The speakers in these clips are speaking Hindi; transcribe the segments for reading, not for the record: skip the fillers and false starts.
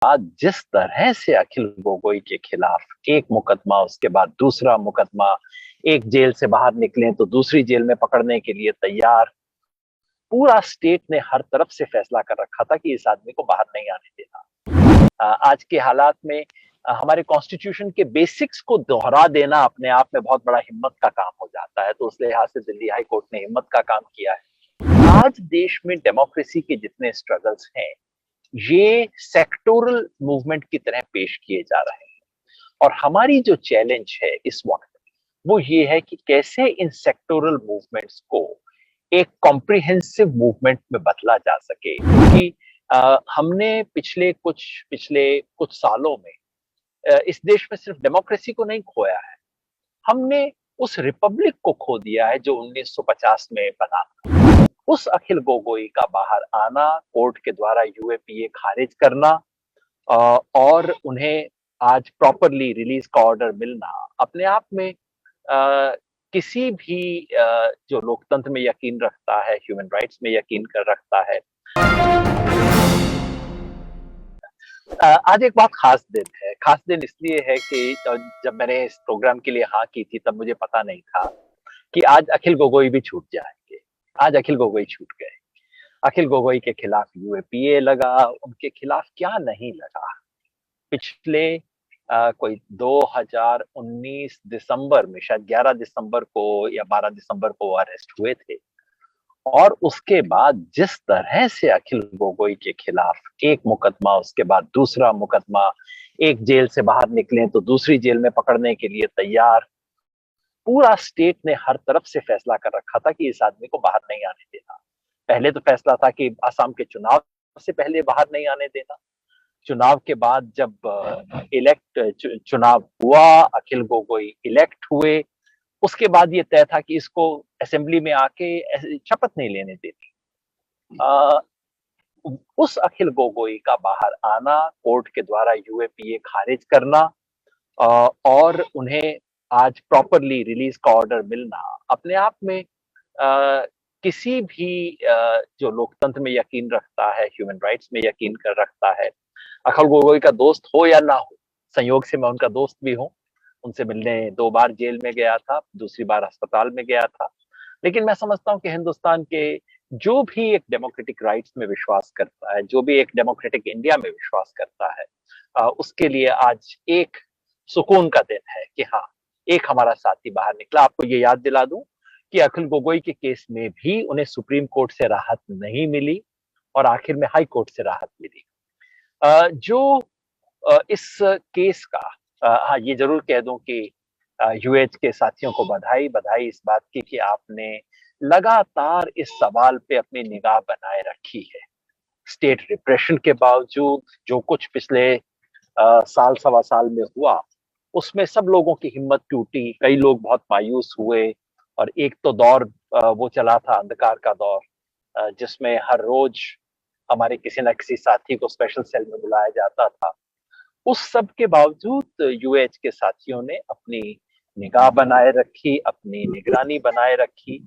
बाद जिस तरह से अखिल गोगोई के खिलाफ एक मुकदमा उसके बाद दूसरा मुकदमा, एक जेल से बाहर निकले तो दूसरी जेल में पकड़ने के लिए तैयार, पूरा स्टेट ने हर तरफ से फैसला कर रखा था कि इस आदमी को बाहर नहीं आने देना। आज के हालात में हमारे कॉन्स्टिट्यूशन के बेसिक्स को दोहरा देना अपने आप में बहुत बड़ा हिम्मत का काम हो जाता है, तो उस लिहाज से दिल्ली हाई कोर्ट ने हिम्मत का काम किया है। आज देश में डेमोक्रेसी के जितने स्ट्रगल्स हैं, ये सेक्टोरल मूवमेंट की तरह पेश किए जा रहे हैं, और हमारी जो चैलेंज है इस वक्त वो ये है कि कैसे इन सेक्टोरल मूवमेंट्स को एक कॉम्प्रिहेंसिव मूवमेंट में बदला जा सके, क्योंकि हमने पिछले कुछ सालों में इस देश में सिर्फ डेमोक्रेसी को नहीं खोया है, हमने उस रिपब्लिक को खो दिया है जो 1950 में बना था। उस अखिल गोगोई का बाहर आना, कोर्ट के द्वारा यूएपीए खारिज करना और उन्हें आज प्रॉपरली रिलीज का ऑर्डर मिलना अपने आप में किसी भी जो लोकतंत्र में यकीन रखता है, ह्यूमन राइट्स में यकीन कर रखता है। आज एक बहुत खास दिन है। खास दिन इसलिए है कि जब मैंने इस प्रोग्राम के लिए हाँ की थी तब मुझे पता नहीं था कि आज अखिल गोगोई भी छूट जाएंगे। आज अखिल गोगोई छूट गए। अखिल गोगोई के खिलाफ यूएपीए लगा, उनके खिलाफ क्या नहीं लगा। पिछले कोई 2019 दिसंबर में, शायद 11 दिसंबर को या 12 दिसंबर को वो अरेस्ट हुए थे, और उसके बाद जिस तरह से अखिल गोगोई के खिलाफ एक मुकदमा उसके बाद दूसरा मुकदमा, एक जेल से बाहर निकले तो दूसरी जेल में पकड़ने के लिए तैयार, पूरा स्टेट ने हर तरफ से फैसला कर रखा था कि इस आदमी को बाहर नहीं आने देना। पहले तो फैसला था कि असम के चुनाव से पहले बाहर नहीं आने देना। चुनाव के बाद जब चुनाव हुआ, अखिल गोगोई इलेक्ट हुए, उसके बाद ये तय था कि इसको असेंबली में आके शपथ नहीं लेने देनी। उस अखिल गोगोई का बाहर आना, कोर्ट के द्वारा यूएपीए खारिज करना और उन्हें आज प्रॉपरली रिलीज का ऑर्डर मिलना अपने आप में किसी भी जो लोकतंत्र में यकीन रखता है, ह्यूमन राइट्स में यकीन कर रखता है, अखिल गोगोई का दोस्त हो या ना हो, संयोग से मैं उनका दोस्त भी हूँ। उनसे मिलने 2 बार जेल में गया था, दूसरी बार अस्पताल में गया था। लेकिन मैं समझता हूँ कि हिंदुस्तान के जो भी एक डेमोक्रेटिक राइट्स में विश्वास करता है, जो भी एक डेमोक्रेटिक इंडिया में विश्वास करता है, उसके लिए आज एक सुकून का दिन है कि हाँ, एक हमारा साथी बाहर निकला। आपको ये याद दिला दूं कि अखिल गोगोई के केस में भी उन्हें सुप्रीम कोर्ट से राहत नहीं मिली और आखिर में हाई कोर्ट से राहत मिली। जो इस केस का हाँ, ये जरूर कह दूं कि यूएच के साथियों को बधाई बधाई इस बात की कि आपने लगातार इस सवाल पे अपनी निगाह बनाए रखी है। स्टेट रिप्रेशन के बावजूद जो कुछ पिछले साल सवा साल में हुआ, उसमें सब लोगों की हिम्मत टूटी, कई लोग बहुत मायूस हुए, और एक तो दौर वो चला था अंधकार का दौर, जिसमें हर रोज हमारे किसी न किसी साथी को स्पेशल सेल में बुलाया जाता था। उस सब के बावजूद यूएच के साथियों ने अपनी निगाह बनाए रखी, अपनी निगरानी बनाए रखी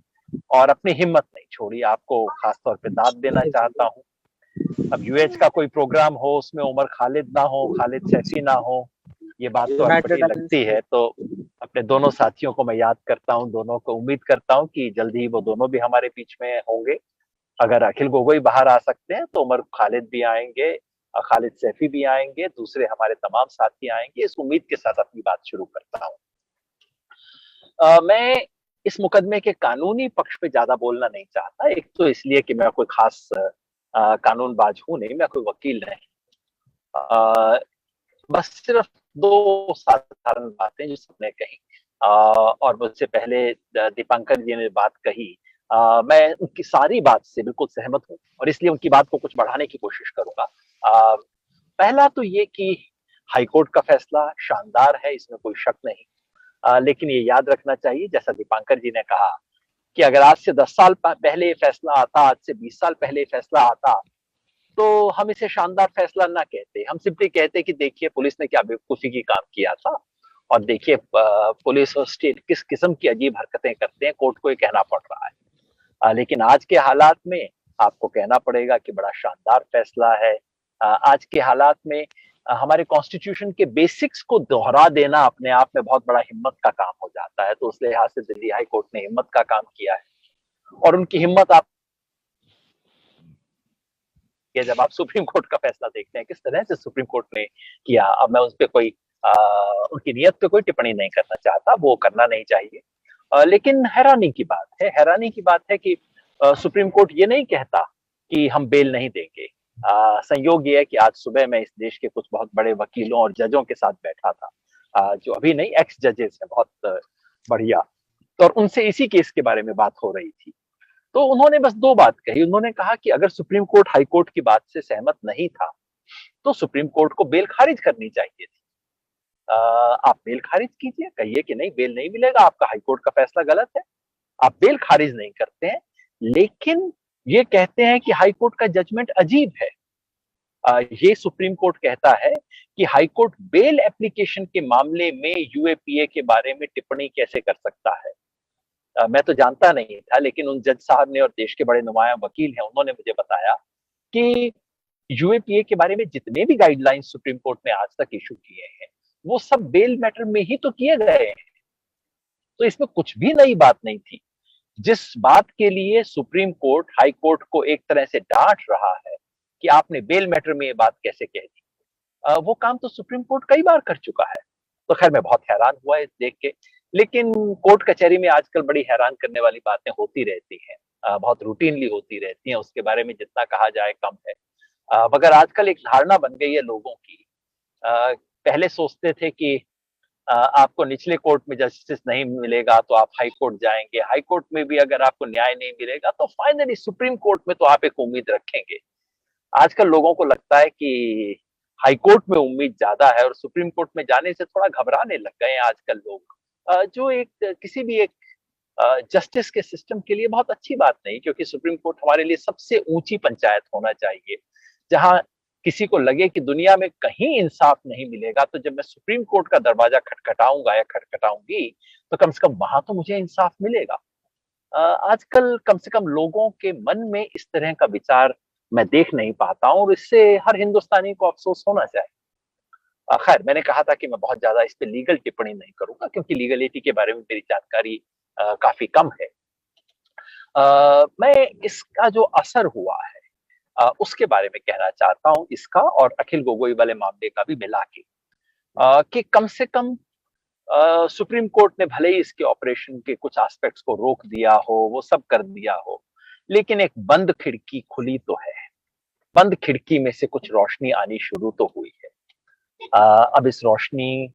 और अपनी हिम्मत नहीं छोड़ी। आपको खास तौर पे दाद देना चाहता हूँ। अब यूएच का कोई प्रोग्राम हो, उसमें उमर खालिद ना हो, खालिद सैफी ना हो, ये बात तो अटपटी लगती है। तो अपने दोनों साथियों को मैं याद करता हूँ, दोनों को उम्मीद करता हूँ कि जल्दी ही वो दोनों भी हमारे बीच में होंगे। अगर अखिल गोगोई बाहर आ सकते हैं तो उमर खालिद भी आएंगे, खालिद सैफी भी आएंगे, दूसरे हमारे तमाम साथी आएंगे। इस उम्मीद के साथ अपनी बात शुरू करता हूँ। मैं इस मुकदमे के कानूनी पक्ष पे ज्यादा बोलना नहीं चाहता। एक तो इसलिए कि मैं कोई खास कानूनबाज हूं नहीं, मैं कोई वकील नहीं। बस सिर्फ 2 साधारण बातें जो सबने कही और मुझसे पहले दीपांकर जी ने बात कही, मैं उनकी सारी बात से बिल्कुल सहमत हूँ और इसलिए उनकी बात को कुछ बढ़ाने की कोशिश करूंगा। पहला तो ये कि हाईकोर्ट का फैसला शानदार है, इसमें कोई शक नहीं। लेकिन ये याद रखना चाहिए, जैसा दीपांकर जी ने कहा, कि अगर आज से 10 साल पहले ये फैसला आता, आज से 20 साल पहले ये फैसला आता, तो हम इसे शानदार फैसला ना कहते। हम सिंपली कहते कि देखिए पुलिस ने क्या बेवकूफी की काम किया था, और देखिए पुलिस और स्टेट किस किस्म की अजीब हरकतें करते हैं, कोर्ट को ये कहना पड़ रहा है। लेकिन आज के हालात में आपको कहना पड़ेगा कि बड़ा शानदार फैसला है। आज के हालात में हमारे कॉन्स्टिट्यूशन के बेसिक्स को दोहरा देना अपने आप में बहुत बड़ा हिम्मत का काम हो जाता है। तो उस लिहाज से दिल्ली हाई कोर्ट ने हिम्मत का काम किया है, और उनकी हिम्मत आप जब आप सुप्रीम कोर्ट का फैसला देखते हैं किस तरह से सुप्रीम कोर्ट ने किया। अब मैं उस पर कोई उनकी नियत पे कोई टिप्पणी नहीं करना चाहता, वो करना नहीं चाहिए। लेकिन हैरानी की बात है कि सुप्रीम कोर्ट ये नहीं कहता कि हम बेल नहीं देंगे। संयोग ये है कि आज सुबह मैं इस देश के कुछ बहुत बड़े वकीलों और जजों के साथ बैठा था, जो अभी नहीं, एक्स जजेस हैं, बहुत बढ़िया। तो और उनसे इसी केस के बारे में बात हो रही थी। तो उन्होंने बस दो बात कही। उन्होंने कहा कि अगर सुप्रीम कोर्ट हाई कोर्ट की बात से सहमत नहीं था तो सुप्रीम कोर्ट को बेल खारिज करनी चाहिए थी। आप बेल खारिज कीजिए, कहिए कि नहीं, बेल नहीं मिलेगा, आपका हाई कोर्ट का फैसला गलत है। आप बेल खारिज नहीं करते हैं, लेकिन ये कहते हैं कि हाई कोर्ट का जजमेंट अजीब है। ये सुप्रीम कोर्ट कहता है कि हाई कोर्ट बेल एप्लीकेशन के मामले में यूएपीए के बारे में टिप्पणी कैसे कर सकता है। मैं तो जानता नहीं था, लेकिन उन जज साहब ने और देश के बड़े नुमाया वकील हैं, उन्होंने मुझे बताया कि यूएपीए के बारे में जितने भी गाइडलाइंस सुप्रीम कोर्ट ने आज तक इशू किए हैं, वो सब बेल मैटर में ही तो किए गए हैं। तो इसमें कुछ भी नई बात नहीं थी। जिस बात के लिए सुप्रीम कोर्ट हाई कोर्ट को एक तरह से डांट रहा है कि आपने बेल मैटर में ये बात कैसे कह दी, वो काम तो सुप्रीम कोर्ट कई बार कर चुका है। तो खैर मैं बहुत हैरान हुआ इस देख के। लेकिन कोर्ट कचहरी में आजकल बड़ी हैरान करने वाली बातें होती रहती हैं, बहुत रूटीनली होती रहती हैं, उसके बारे में जितना कहा जाए कम है। मगर आजकल एक धारणा बन गई है लोगों की। पहले सोचते थे कि आपको निचले कोर्ट में जस्टिस नहीं मिलेगा तो आप हाई कोर्ट जाएंगे, हाई कोर्ट में भी अगर आपको न्याय नहीं मिलेगा तो फाइनली सुप्रीम कोर्ट में तो आप एक उम्मीद रखेंगे। आजकल लोगों को लगता है कि हाई कोर्ट में उम्मीद ज्यादा है और सुप्रीम कोर्ट में जाने से थोड़ा घबराने लग गए हैं आजकल लोग, जो एक किसी भी एक जस्टिस के सिस्टम के लिए बहुत अच्छी बात नहीं, क्योंकि सुप्रीम कोर्ट हमारे लिए सबसे ऊंची पंचायत होना चाहिए। जहां किसी को लगे कि दुनिया में कहीं इंसाफ नहीं मिलेगा, तो जब मैं सुप्रीम कोर्ट का दरवाजा खटखटाऊंगा या खटखटाऊंगी तो कम से कम वहां तो मुझे इंसाफ मिलेगा। आजकल कम से कम लोगों के मन में इस तरह का विचार मैं देख नहीं पाता हूं, और इससे हर हिंदुस्तानी को अफसोस होना चाहिए। खैर, मैंने कहा था कि मैं बहुत ज्यादा इस पे लीगल टिप्पणी नहीं करूंगा, क्योंकि लीगलिटी के बारे में मेरी जानकारी काफी कम है। मैं इसका जो असर हुआ है उसके बारे में कहना चाहता हूं, इसका और अखिल गोगोई वाले मामले का भी मिला के, कि कम से कम सुप्रीम कोर्ट ने भले ही इसके ऑपरेशन के कुछ एस्पेक्ट्स को रोक दिया हो, वो सब कर दिया हो, लेकिन एक बंद खिड़की खुली तो है। बंद खिड़की में से कुछ रोशनी आनी शुरू तो हुई है। अब इस रोशनी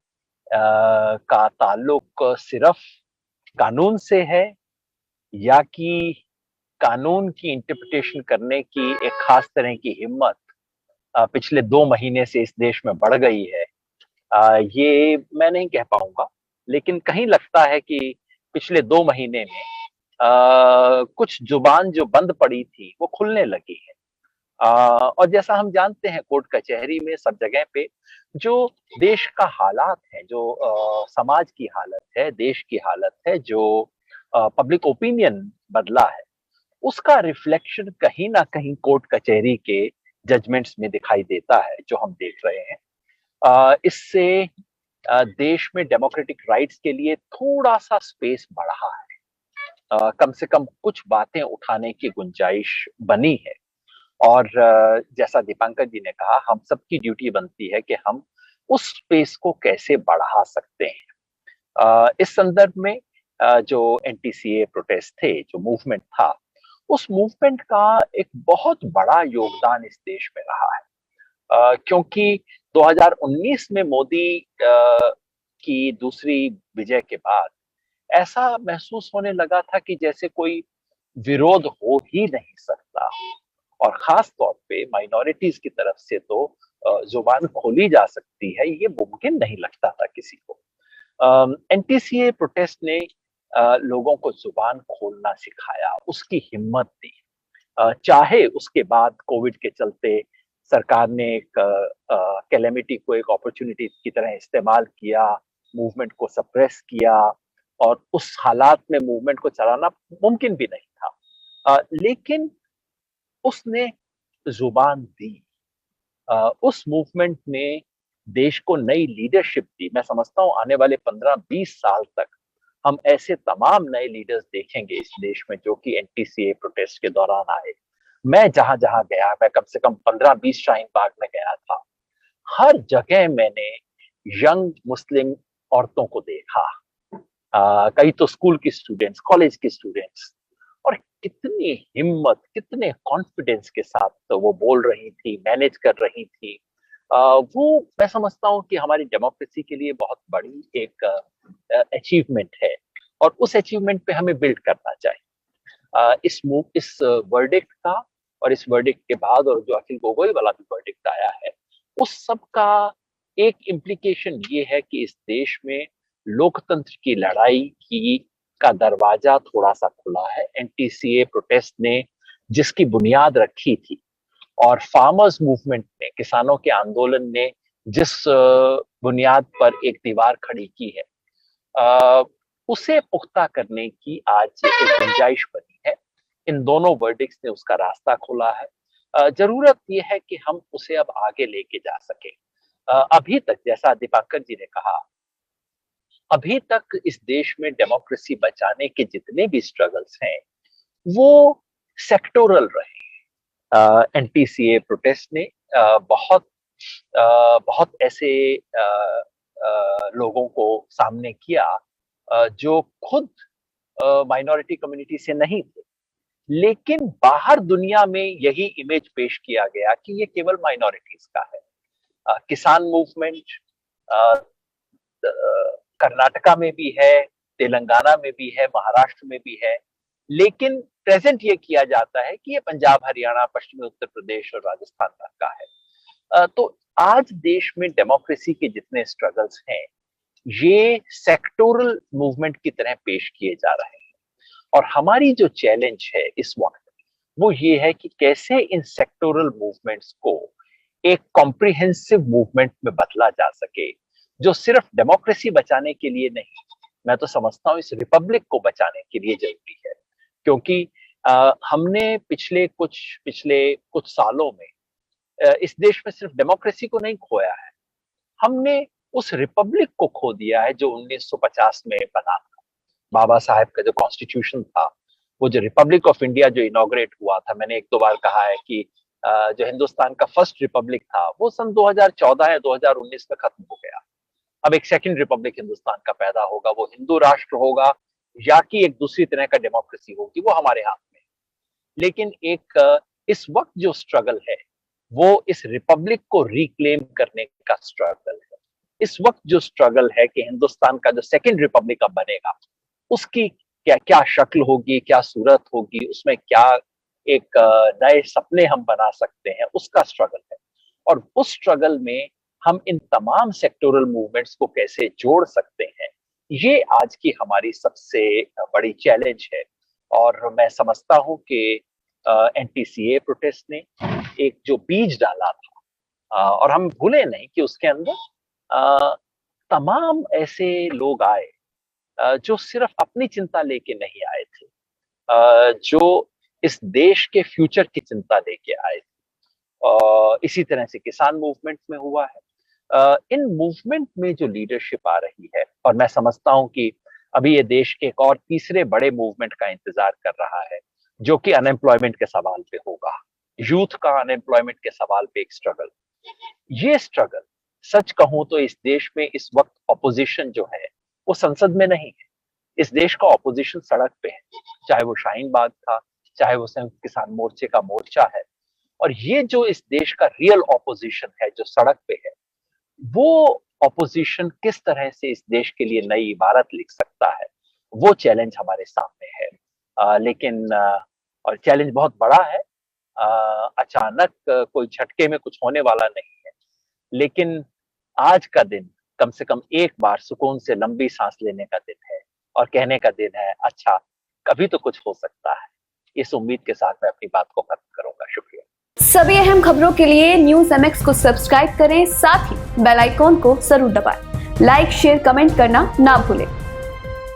का ताल्लुक सिर्फ कानून से है, या कि कानून की इंटरप्रिटेशन करने की एक खास तरह की हिम्मत पिछले 2 महीने से इस देश में बढ़ गई है, ये मैं नहीं कह पाऊंगा। लेकिन कहीं लगता है कि पिछले 2 महीने में कुछ जुबान जो बंद पड़ी थी वो खुलने लगी है। और जैसा हम जानते हैं, कोर्ट कचहरी में सब जगह पे जो देश का हालात है, जो समाज की हालत है, देश की हालत है, जो पब्लिक ओपिनियन बदला है, उसका रिफ्लेक्शन कहीं ना कहीं कोर्ट कचहरी के जजमेंट्स में दिखाई देता है, जो हम देख रहे हैं। इससे देश में डेमोक्रेटिक राइट्स के लिए थोड़ा सा स्पेस बढ़ा है। कम से कम कुछ बातें उठाने की गुंजाइश बनी है। और जैसा दीपांकर जी ने कहा, हम सबकी ड्यूटी बनती है कि हम उस स्पेस को कैसे बढ़ा सकते हैं। इस संदर्भ में जो एनटीसीए प्रोटेस्ट थे, जो मूवमेंट था, उस मूवमेंट का एक बहुत बड़ा योगदान इस देश में रहा है। क्योंकि 2019 में मोदी की दूसरी विजय के बाद ऐसा महसूस होने लगा था कि जैसे कोई विरोध हो ही नहीं सकता, और खास तौर पे माइनॉरिटीज की तरफ से तो जुबान खोली जा सकती है, ये मुमकिन नहीं लगता था किसी को। एनटीसीए प्रोटेस्ट ने लोगों को जुबान खोलना सिखाया, उसकी हिम्मत दी। चाहे उसके बाद कोविड के चलते सरकार ने एक कैलेमिटी को एक अपॉर्चुनिटी की तरह इस्तेमाल किया, मूवमेंट को सप्रेस किया, और उस हालात में मूवमेंट को चलाना मुमकिन भी नहीं था। लेकिन उसने जुबान दी, उस मूवमेंट ने देश को नई लीडरशिप दी। मैं समझता हूँ आने वाले 15-20 साल तक हम ऐसे तमाम नए लीडर्स देखेंगे इस देश में जो कि एनटीसीए प्रोटेस्ट के दौरान आए। मैं जहां-जहां गया, मैं कम से कम 15-20 शाहीन बाग में गया था। हर जगह मैंने यंग मुस्लिम औरतों को देखा। कई तो स्कूल की स्टूडेंट्स, कॉलेज की स्टूडेंट्स, और कितनी हिम्मत, कितने कॉन्फिडेंस के साथ तो वो बोल रही थी, मैनेज कर रही थी। वो मैं समझता हूँ कि हमारी डेमोक्रेसी के लिए बहुत बड़ी एक अचीवमेंट है और उस अचीवमेंट पे हमें बिल्ड करना चाहिए। इस वर्डिक्ट का और इस वर्डिक्ट के बाद और जो अखिल गोगोई वाला भी वर्डिक्ट आया है, उस सब का एक इम्प्लीकेशन ये है कि इस देश में लोकतंत्र की लड़ाई की का दरवाजा थोड़ा सा खुला है। एनटीसीए प्रोटेस्ट ने जिसकी बुनियाद रखी थी और फार्मर्स मूवमेंट ने, किसानों के आंदोलन ने जिस बुनियाद पर एक दीवार खड़ी की है, उसे पुख्ता करने की आज एक गुंजाइश बनी है। इन दोनों वर्डिक्ट्स ने उसका रास्ता खोला है। जरूरत यह है कि हम उसे अब आगे लेके जा सके। अभी तक, जैसा दीपांकर जी ने कहा, अभी तक इस देश में डेमोक्रेसी बचाने के जितने भी स्ट्रगल्स हैं वो सेक्टोरल रहे। एनटीसीए प्रोटेस्ट ने बहुत ऐसे लोगों को सामने किया जो खुद माइनॉरिटी कम्युनिटी से नहीं थे, लेकिन बाहर दुनिया में यही इमेज पेश किया गया कि ये केवल माइनॉरिटीज का है। किसान मूवमेंट कर्नाटका में भी है, तेलंगाना में भी है, महाराष्ट्र में भी है, लेकिन प्रेजेंट ये किया जाता है कि ये पंजाब, हरियाणा, पश्चिमी उत्तर प्रदेश और राजस्थान तक का है। तो आज देश में डेमोक्रेसी के जितने स्ट्रगल्स हैं ये सेक्टोरल मूवमेंट की तरह पेश किए जा रहे हैं और हमारी जो चैलेंज है इस वक्त वो ये है कि कैसे इन सेक्टोरल मूवमेंट्स को एक कॉम्प्रिहेंसिव मूवमेंट में बदला जा सके जो सिर्फ डेमोक्रेसी बचाने के लिए नहीं, मैं तो समझता हूँ इस रिपब्लिक को बचाने के लिए जरूरी है। क्योंकि हमने पिछले कुछ सालों में इस देश में सिर्फ डेमोक्रेसी को नहीं खोया है, हमने उस रिपब्लिक को खो दिया है जो 1950 में बना था। बाबा साहेब का जो कॉन्स्टिट्यूशन था, वो जो रिपब्लिक ऑफ इंडिया जो इनॉग्रेट हुआ था, मैंने 1-2 बार कहा है कि जो हिंदुस्तान का फर्स्ट रिपब्लिक था वो सन 2014 या 2019 में खत्म हो गया। अब एक सेकंड रिपब्लिक हिंदुस्तान का पैदा होगा, वो हिंदू राष्ट्र होगा या कि एक दूसरी तरह का डेमोक्रेसी होगी, वो हमारे हाथ में। लेकिन एक इस वक्त जो स्ट्रगल है वो इस रिपब्लिक को रिक्लेम करने का स्ट्रगल है। इस वक्त जो स्ट्रगल है कि हिंदुस्तान का जो सेकंड रिपब्लिक अब बनेगा उसकी क्या क्या शक्ल होगी, क्या सूरत होगी, उसमें क्या एक नए सपने हम बना सकते हैं, उसका स्ट्रगल है। और उस स्ट्रगल में हम इन तमाम सेक्टोरल मूवमेंट्स को कैसे जोड़ सकते हैं, ये आज की हमारी सबसे बड़ी चैलेंज है। और मैं समझता हूं कि एनटीसीए प्रोटेस्ट ने एक जो बीज डाला था, और हम भूले नहीं कि उसके अंदर तमाम ऐसे लोग आए जो सिर्फ अपनी चिंता लेके नहीं आए थे, जो इस देश के फ्यूचर की चिंता लेके आए थे। इसी तरह से किसान मूवमेंट में हुआ है। इन मूवमेंट में जो लीडरशिप आ रही है, और मैं समझता हूं कि अभी ये देश के एक और तीसरे बड़े मूवमेंट का इंतजार कर रहा है जो कि अनएम्प्लॉयमेंट के सवाल पे होगा, यूथ का अनएम्प्लॉयमेंट के सवाल पे एक स्ट्रगल। ये स्ट्रगल सच कहूं तो इस देश में इस वक्त ऑपोजिशन जो है वो संसद में नहीं है, इस देश का ऑपोजिशन सड़क पे है, चाहे वो शाहीन बाग था, चाहे वो संयुक्त किसान मोर्चे का मोर्चा है। और ये जो इस देश का रियल ऑपोजिशन है जो सड़क पे है, वो ऑपोजिशन किस तरह से इस देश के लिए नई इबारत लिख सकता है, वो चैलेंज हमारे सामने है। लेकिन और चैलेंज बहुत बड़ा है। अचानक कोई झटके में कुछ होने वाला नहीं है, लेकिन आज का दिन कम से कम एक बार सुकून से लंबी सांस लेने का दिन है और कहने का दिन है, अच्छा कभी तो कुछ हो सकता है। इस उम्मीद के साथ मैं अपनी बात को खत्म करूंगा। शुक्रिया। सभी अहम खबरों के लिए न्यूज़ MX को सब्सक्राइब करें, साथ ही बेल आइकॉन को जरूर दबाएं। लाइक, शेयर, कमेंट करना ना भूलें।